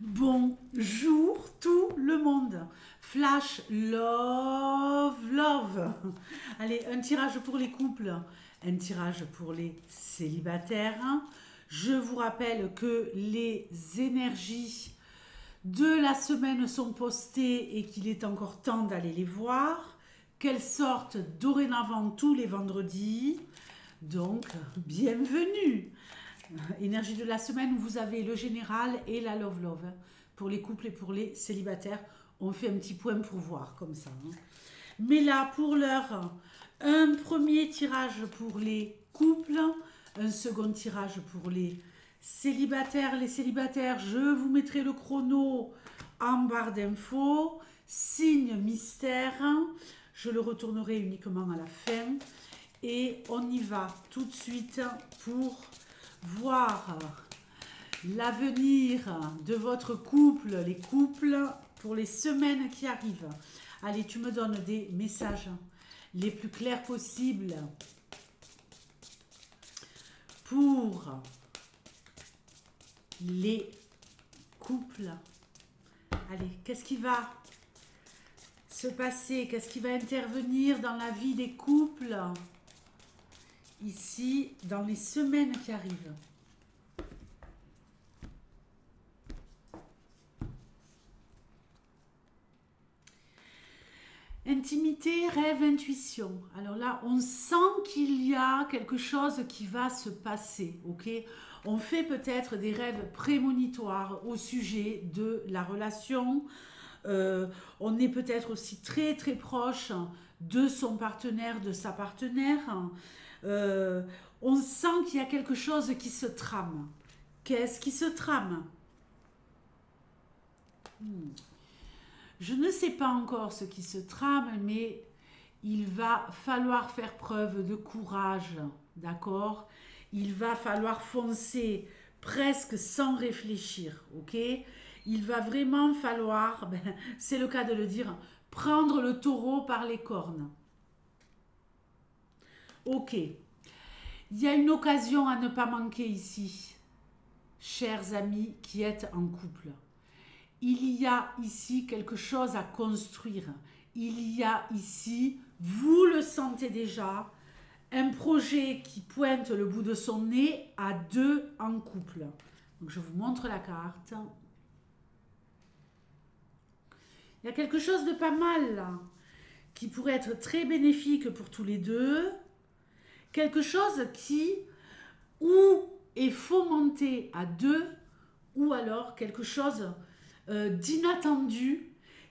Bonjour tout le monde. Flash love love. Allez, un tirage pour les couples, un tirage pour les célibataires. Je vous rappelle que les énergies de la semaine sont postées et qu'il est encore temps d'aller les voir, qu'elles sortent dorénavant tous les vendredis. Donc, bienvenue. Énergie de la semaine où vous avez le général et la love love. Pour les couples et pour les célibataires, on fait un petit point pour voir comme ça. Mais là, pour l'heure, un premier tirage pour les couples, un second tirage pour les célibataires. Les célibataires, je vous mettrai le chrono en barre d'infos. Signe mystère. Je le retournerai uniquement à la fin. Et on y va tout de suite pour voir l'avenir de votre couple, les couples, pour les semaines qui arrivent. Allez, tu me donnes des messages les plus clairs possibles pour les couples. Allez, qu'est-ce qui va se passer? Qu'est-ce qui va intervenir dans la vie des couples ici, dans les semaines qui arrivent? Intimité, rêve, intuition. Alors là, on sent qu'il y a quelque chose qui va se passer, ok? On fait peut-être des rêves prémonitoires au sujet de la relation. On est peut-être aussi très très proche de son partenaire, de sa partenaire. On sent qu'il y a quelque chose qui se trame. Qu'est-ce qui se trame? Je ne sais pas encore ce qui se trame, mais il va falloir faire preuve de courage, d'accord? Il va falloir foncer presque sans réfléchir, ok? Il va vraiment falloir, c'est le cas de le dire, prendre le taureau par les cornes. Ok, il y a une occasion à ne pas manquer ici, chers amis qui êtes en couple. Il y a ici quelque chose à construire. Il y a ici, vous le sentez déjà, un projet qui pointe le bout de son nez à deux en couple. Donc je vous montre la carte. Il y a quelque chose de pas mal là, qui pourrait être très bénéfique pour tous les deux. Quelque chose qui ou est fomenté à deux, ou alors quelque chose d'inattendu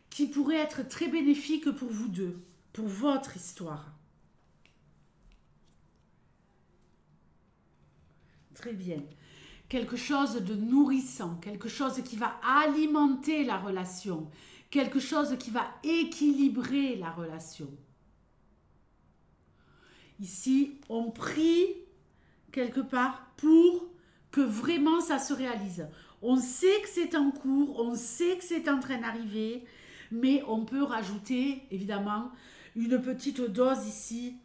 qui pourrait être très bénéfique pour vous deux, pour votre histoire. Très bien. Quelque chose de nourrissant, quelque chose qui va alimenter la relation, quelque chose qui va équilibrer la relation. Ici, on prie quelque part pour que vraiment ça se réalise. On sait que c'est en cours, on sait que c'est en train d'arriver, mais on peut rajouter évidemment une petite dose ici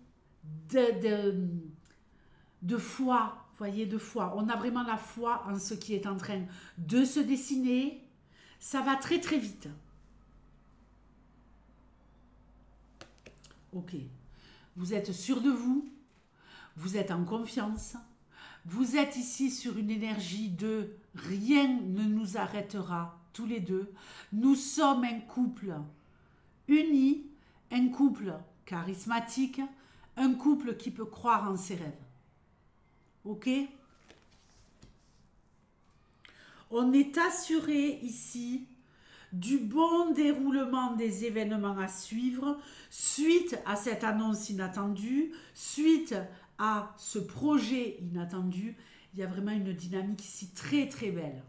de foi, voyez, de foi. On a vraiment la foi en ce qui est en train de se dessiner. Ça va très très vite. Ok. Vous êtes sûr de vous, vous êtes en confiance, vous êtes ici sur une énergie de rien ne nous arrêtera tous les deux. Nous sommes un couple uni, un couple charismatique, un couple qui peut croire en ses rêves. Ok? On est assuré ici du bon déroulement des événements à suivre suite à cette annonce inattendue, suite à ce projet inattendu. Il y a vraiment une dynamique ici très très belle.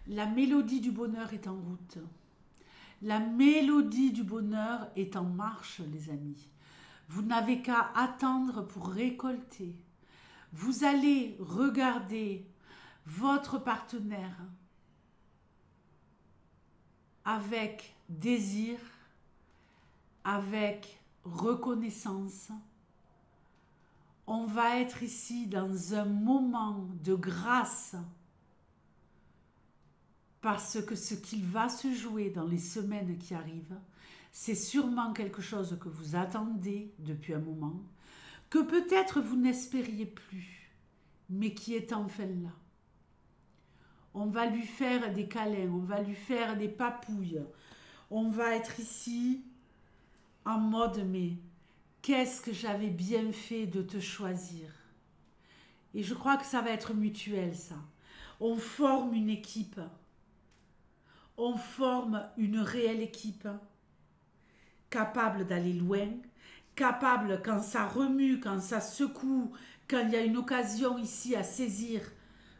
La mélodie du bonheur est en route. La mélodie du bonheur est en marche, les amis. Vous n'avez qu'à attendre pour récolter. Vous allez regarder votre partenaire avec désir, avec reconnaissance. On va être ici dans un moment de grâce parce que ce qu'il va se jouer dans les semaines qui arrivent, c'est sûrement quelque chose que vous attendez depuis un moment, que peut-être vous n'espériez plus, mais qui est enfin là. On va lui faire des câlins, on va lui faire des papouilles, on va être ici en mode mais qu'est-ce que j'avais bien fait de te choisir. Et je crois que ça va être mutuel ça. On forme une équipe. On forme une réelle équipe capable d'aller loin, capable quand ça remue, quand ça secoue, quand il y a une occasion ici à saisir,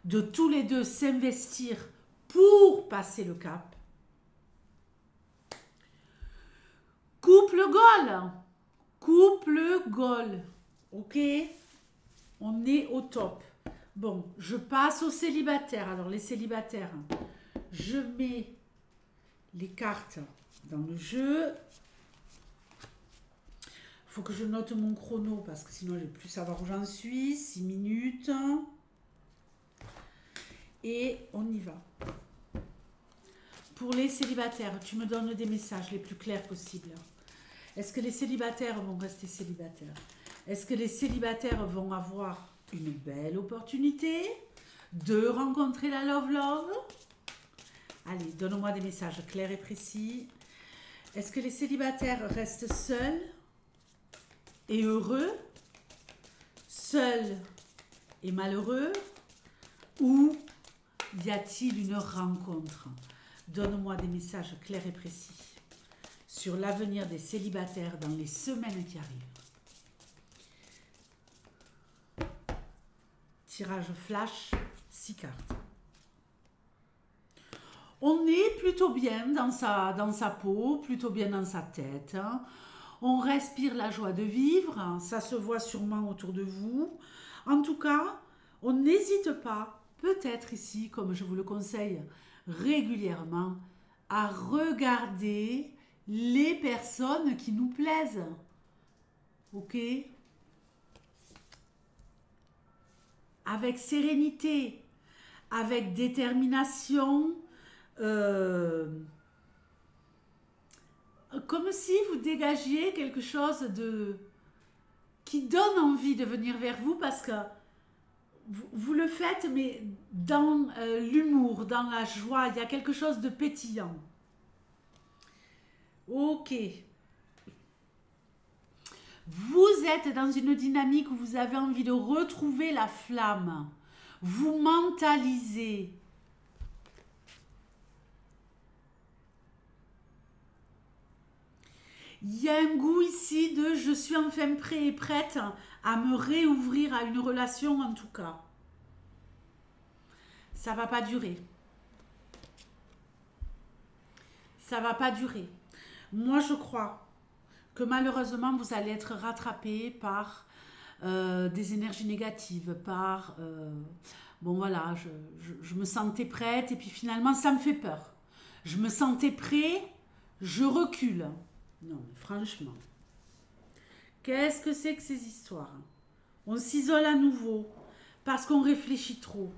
de tous les deux s'investir pour passer le cap. Couple goal. Couple goal. Ok? On est au top. Bon, je passe aux célibataires. Alors, les célibataires, je mets les cartes dans le jeu. Il faut que je note mon chrono parce que sinon, je ne vais plus savoir où j'en suis. 6 minutes. Et on y va. Pour les célibataires, tu me donnes des messages les plus clairs possibles. Est-ce que les célibataires vont rester célibataires? Est-ce que les célibataires vont avoir une belle opportunité de rencontrer la love? Allez, donne-moi des messages clairs et précis. Est-ce que les célibataires restent seuls et heureux, seuls et malheureux, ou y a-t-il une rencontre? Donne-moi des messages clairs et précis sur l'avenir des célibataires dans les semaines qui arrivent. Tirage flash, 6 cartes. On est plutôt bien dans sa peau, plutôt bien dans sa tête. Hein. On respire la joie de vivre, hein. Ça se voit sûrement autour de vous. En tout cas, on n'hésite pas, peut-être ici, comme je vous le conseille régulièrement, à regarder les personnes qui nous plaisent. Ok? Avec sérénité, avec détermination, comme si vous dégagiez quelque chose qui donne envie de venir vers vous parce que vous le faites, mais dans l'humour, dans la joie, il y a quelque chose de pétillant. Ok. Vous êtes dans une dynamique où vous avez envie de retrouver la flamme. Vous mentalisez. Il y a un goût ici de je suis enfin prêt et prête à me réouvrir à une relation en tout cas. Ça va pas durer. Ça va pas durer. Moi je crois que malheureusement vous allez être rattrapé par des énergies négatives, par bon voilà, je me sentais prête et puis finalement ça me fait peur. Je me sentais prêt, je recule. Non, mais franchement, qu'est-ce que c'est que ces histoires? On s'isole à nouveau parce qu'on réfléchit trop.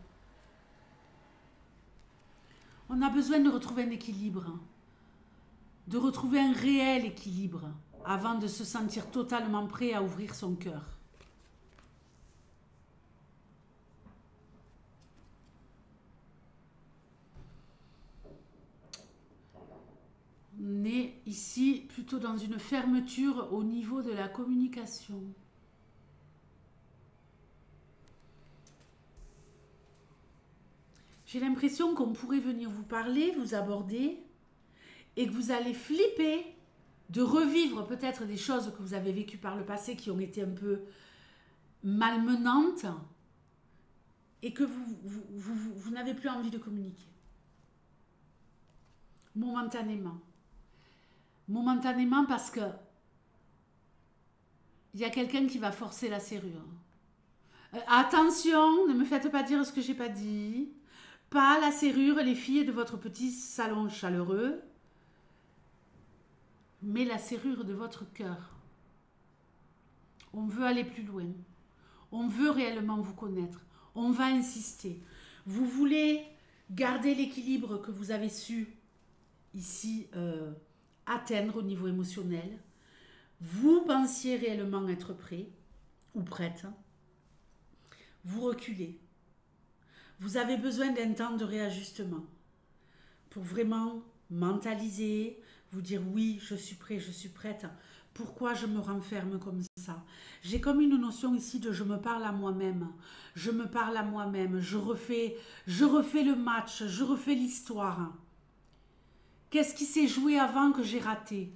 On a besoin de retrouver un équilibre, de retrouver un réel équilibre avant de se sentir totalement prêt à ouvrir son cœur. On est ici plutôt dans une fermeture au niveau de la communication. J'ai l'impression qu'on pourrait venir vous parler, vous aborder, et que vous allez flipper de revivre peut-être des choses que vous avez vécues par le passé qui ont été un peu malmenantes et que vous n'avez plus envie de communiquer. Momentanément. Momentanément parce que il y a quelqu'un qui va forcer la serrure. Attention, ne me faites pas dire ce que j'ai pas dit. Pas la serrure, les filles de votre petit salon chaleureux, mais la serrure de votre cœur. On veut aller plus loin. On veut réellement vous connaître. On va insister. Vous voulez garder l'équilibre que vous avez su ici atteindre au niveau émotionnel. Vous pensiez réellement être prêt ou prête. Vous reculez. Vous avez besoin d'un temps de réajustement pour vraiment mentaliser, vous dire oui, je suis prêt, je suis prête. Pourquoi je me renferme comme ça? J'ai comme une notion ici de je me parle à moi-même. Je me parle à moi-même. Je refais le match, je refais l'histoire. Qu'est-ce qui s'est joué avant que j'ai raté?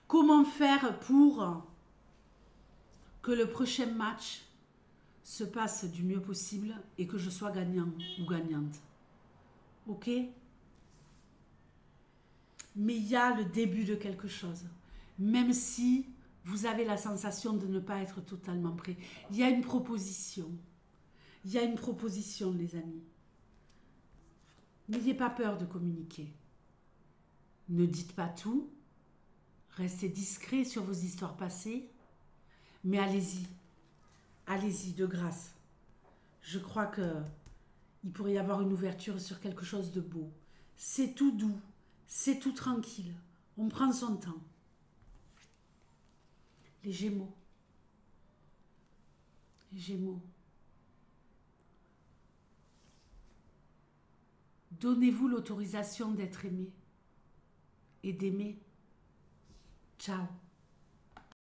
Comment faire pour que le prochain match se passe du mieux possible et que je sois gagnant ou gagnante? Ok? Mais il y a le début de quelque chose. Même si vous avez la sensation de ne pas être totalement prêt. Il y a une proposition. Il y a une proposition, les amis. N'ayez pas peur de communiquer. Ne dites pas tout. Restez discret sur vos histoires passées. Mais allez-y. Allez-y, de grâce. Je crois qu'il pourrait y avoir une ouverture sur quelque chose de beau. C'est tout doux. C'est tout tranquille. On prend son temps. Les Gémeaux. Les Gémeaux. Donnez-vous l'autorisation d'être aimé et d'aimer. Ciao.